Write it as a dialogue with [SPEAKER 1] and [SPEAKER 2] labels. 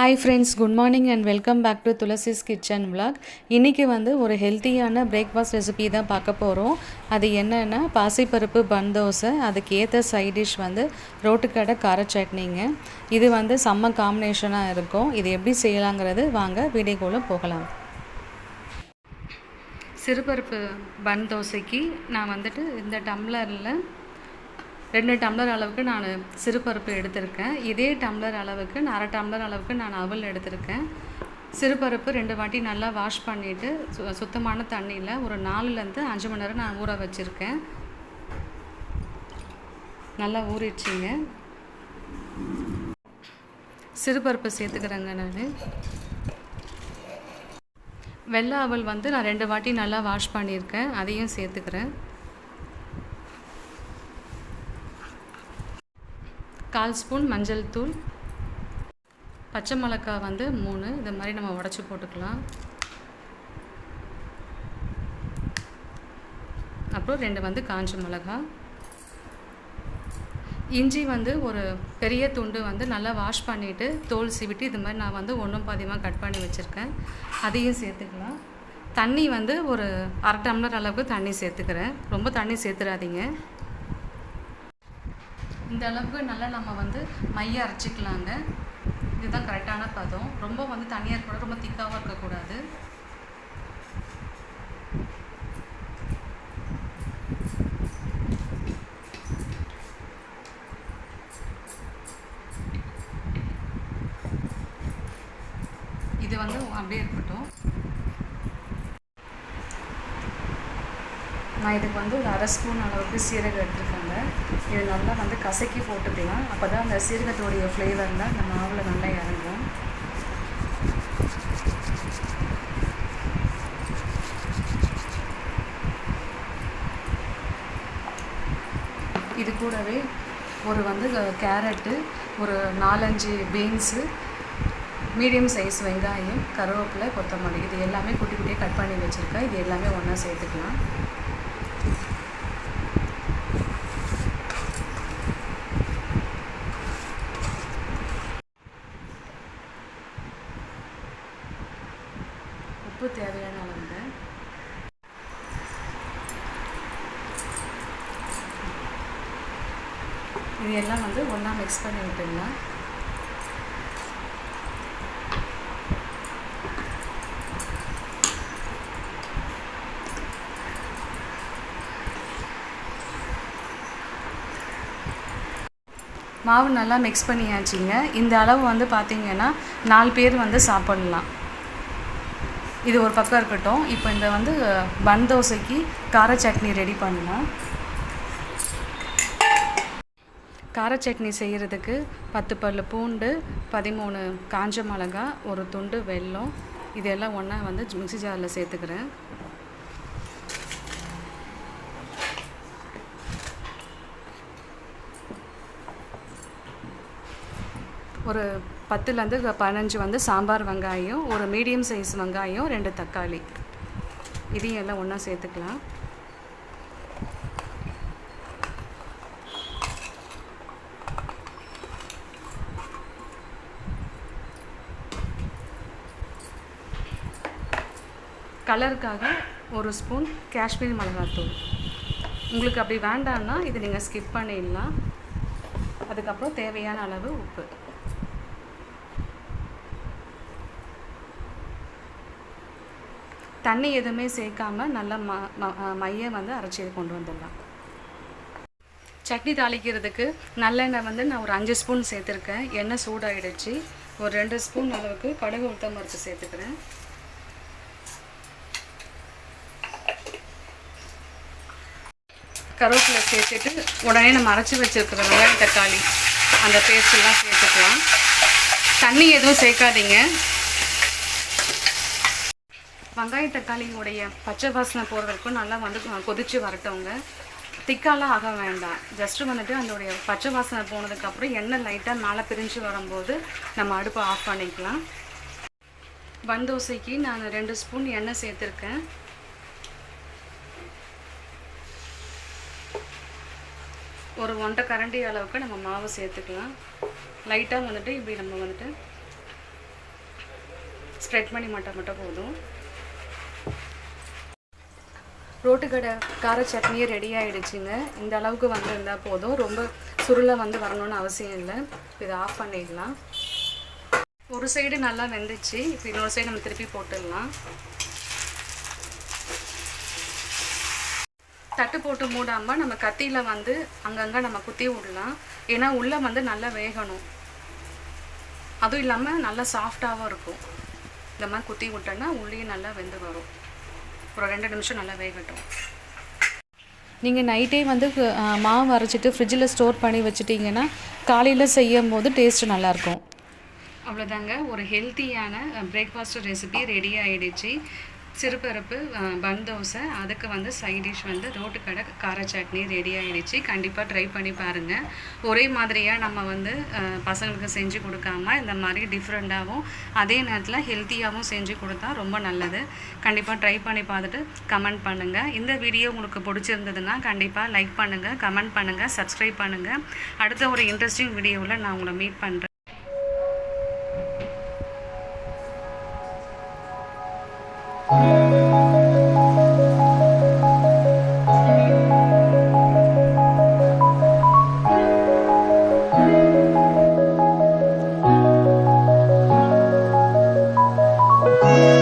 [SPEAKER 1] Hi friends, good morning and welcome back to Tulasi's kitchen vlog. இன்றைக்கி ஒரு ஹெல்த்தியான breakfast recipe தான் பார்க்க போகிறோம். அது என்னென்னா பாசிப்பருப்பு பன் தோசை, அதுக்கு ஏற்ற சைட் டிஷ் ரோட்டுக்கடை கார சட்னிங்க. இது செம்ம காம்பினேஷனாக இருக்கும். இது எப்படி செய்யலாங்கிறது வாங்க வீடியோக்குள்ளே போகலாம். சிறுபருப்பு பன் தோசைக்கு நான் இந்த டம்ளரில் 2 டம்ளர் அளவுக்கு நான் சிறுபருப்பு எடுத்திருக்கேன். இதே டம்ளர் அளவுக்கு நான் 1/2 டம்ளர் அளவுக்கு நான் அவல் எடுத்திருக்கேன். சிறுபருப்பு 2 வாட்டி நல்லா வாஷ் பண்ணிவிட்டு சுத்தமான தண்ணியில் ஒரு 4லேருந்து 5 மணி நேரம் நான் ஊற வச்சுருக்கேன். நல்லா ஊறிடுச்சிங்க. சிறுபருப்பு சேர்த்துக்கிறேங்க. நான் வெள்ளை அவல் நான் 2 வாட்டி நல்லா வாஷ் பண்ணியிருக்கேன். அதையும் சேர்த்துக்கிறேன். 1/4 ஸ்பூன் மஞ்சள் தூள், பச்சை மிளகாய் 3, இந்த மாதிரி நம்ம உடச்சி போட்டுக்கலாம். அப்புறம் 2 காஞ்ச மிளகாய், இஞ்சி ஒரு பெரிய துண்டு நல்லா வாஷ் பண்ணிவிட்டு தோல் சீவிட்டு இது மாதிரி நான் ஒன்றும் பாதியமாக கட் பண்ணி வச்சுருக்கேன். அதையும் சேர்த்துக்கலாம். தண்ணி ஒரு 1/2 டம்ளர் அளவுக்கு தண்ணி சேர்த்துக்கிறேன். ரொம்ப தண்ணி சேர்த்துடாதீங்க. இந்த அளவுக்கு நல்லா நம்ம மைய அரைச்சிக்கலாங்க. இதுதான் கரெக்டான பதம். ரொம்ப தண்ணியாக இருக்கக்கூடாது, ரொம்ப திக்காகவும் இருக்கக்கூடாது. இது அப்படியே இருக்கட்டும். நான் இதுக்கு ஒரு 1/2 ஸ்பூன் அளவுக்கு சீரகம் எடுத்துருக்கேங்க. இது நல்லா கசக்கி போட்டுக்கலாம். அப்போ தான் அந்த சீரகத்தோடைய ஃப்ளேவரில் நம்ம மாவில் நல்லா இறங்கும். இது கூடவே ஒரு கேரட்டு, ஒரு 4-5 பீன்ஸு, மீடியம் சைஸ் வெங்காயம், கருவேப்பிலை, கொத்தமல்லி, இது எல்லாமே குட்டி குட்டியாக கட் பண்ணி வச்சுருக்கேன். இது எல்லாமே ஒன்றா சேர்த்துக்கலாம். உப்பு தேவையான அளவுங்க. இது எல்லாம் ஒன்றா மிக்ஸ் பண்ணி விட்டுடலாம். மாவு நல்லா மிக்ஸ் பண்ணியாச்சுங்க. இந்த அளவு பார்த்திங்கன்னா 4 பேர் சாப்பிட்லாம். இது ஒரு பக்கம் இருக்கட்டும். இப்போ இந்த பன் தோசைக்கு கார சட்னி ரெடி பண்ணலாம். கார சட்னி செய்கிறதுக்கு 10 பல் பூண்டு, 13 காஞ்ச மிளகாய், ஒரு துண்டு வெல்லம், இதெல்லாம் ஒன்றா மிக்ஸி ஜாரில் சேர்த்துக்கிறேன். ஒரு 10லேருந்து 15 சாம்பார் வெங்காயம், ஒரு மீடியம் சைஸ் வெங்காயம், 2 தக்காளி, இதையும் எல்லாம் ஒன்றா சேர்த்துக்கலாம். கலருக்காக 1 ஸ்பூன் காஷ்மீர் மிளகாத்தூள். உங்களுக்கு அப்படி வேண்டாம்னா இது நீங்கள் ஸ்கிப் பண்ணிடலாம். அதுக்கப்புறம் தேவையான அளவு உப்பு. தண்ணி எதுவுமே சேர்க்காம நல்லா மைய அரைச்சி கொண்டு வந்துடலாம். சட்னி தாளிக்கிறதுக்கு நல்லெண்ணெய் நான் ஒரு 5 ஸ்பூன் சேர்த்துருக்கேன். எண்ணெய் சூடாகிடுச்சு. ஒரு 2 ஸ்பூன் அளவுக்கு கடுகு உளுத்தம் பருப்பு சேர்த்துக்கிறேன். கருவேப்பிலை சேர்த்துட்டு உடனே நம்ம அரைச்சி வச்சுருக்கிற வெங்காயம், தக்காளி, அந்த பேஸ்ட்லாம் சேர்த்துக்கலாம். தண்ணி எதுவும் சேர்க்காதீங்க. வெங்காய தக்காளியுடைய பச்சை வாசனை போகிற வரைக்கும் நல்லா கொதித்து வரட்டவங்க. திக்காலாம் ஆக வேண்டாம். ஜஸ்ட்டு அதோடைய பச்சை வாசனை போனதுக்கப்புறம் எண்ணெய் லைட்டாக மேலே பிரிஞ்சு வரும்போது நம்ம அடுப்பை ஆஃப் பண்ணிக்கலாம். பன் தோசைக்கு நான் 2 ஸ்பூன் எண்ணெய் சேர்த்துருக்கேன். ஒரு 1/2 கரண்டி அளவுக்கு நம்ம மாவு சேர்த்துக்கலாம். லைட்டாக இப்படி நம்ம ஸ்ப்ரெட் பண்ணி மட்டும் போதும். ரோட்டுக்கடை கார சட்னியே ரெடி ஆகிடுச்சிங்க. இந்த அளவுக்கு வந்து இருந்தால் போதும், ரொம்ப சுருளை வந்து வரணும்னு அவசியம் இல்லை. இதை ஆஃப் பண்ணிடலாம். ஒரு சைடு நல்லா வெந்துச்சு. இப்போ இன்னொரு சைடு நம்ம திருப்பி போட்டுடலாம். தட்டு போட்டு மூடாமல் நம்ம கத்தியில் வந்து அங்கங்கே நம்ம குத்தி விடலாம். ஏன்னா உள்ளே வந்து நல்லா வேகணும். அதுவும் இல்லாமல் நல்லா சாஃப்டாகவும் இருக்கும். இந்த மாதிரி குத்தி விட்டோன்னா உள்ளேயும் நல்லா வெந்து வரும். ஒரு 2 நிமிஷம் நல்லா வேகட்டும். நீங்கள் நைட்டே வந்து மாவு அரைச்சிட்டு ஃப்ரிட்ஜில் ஸ்டோர் பண்ணி வச்சுட்டிங்கன்னா காலையில் செய்யும் போது டேஸ்ட்டு நல்லாயிருக்கும். அவ்வளோதாங்க, ஒரு ஹெல்த்தியான பிரேக்ஃபாஸ்ட் ரெசிபி ரெடி ஆகிடுச்சு. சிறுபருப்பு பன் தோசை, அதுக்கு வந்து சைட் டிஷ் வந்து ரோட்டுக்கடை கார சட்னி ரெடி ஆகிடுச்சு. கண்டிப்பாக ட்ரை பண்ணி பாருங்கள். ஒரே மாதிரியாக நம்ம வந்து பசங்களுக்கு செஞ்சு கொடுக்காம இந்த மாதிரி டிஃப்ரெண்ட்டாகவும் அதே நேரத்தில் ஹெல்த்தியாகவும் செஞ்சு கொடுத்தா ரொம்ப நல்லது. கண்டிப்பாக ட்ரை பண்ணி பார்த்துட்டு கமெண்ட் பண்ணுங்கள். இந்த வீடியோ உங்களுக்கு பிடிச்சிருந்ததுன்னா கண்டிப்பாக லைக் பண்ணுங்கள், கமெண்ட் பண்ணுங்கள், சப்ஸ்கிரைப் பண்ணுங்கள். அடுத்த ஒரு இன்ட்ரெஸ்டிங் வீடியோவில் நான் உங்களை மீட் பண்ணுறேன்.
[SPEAKER 2] Thank you.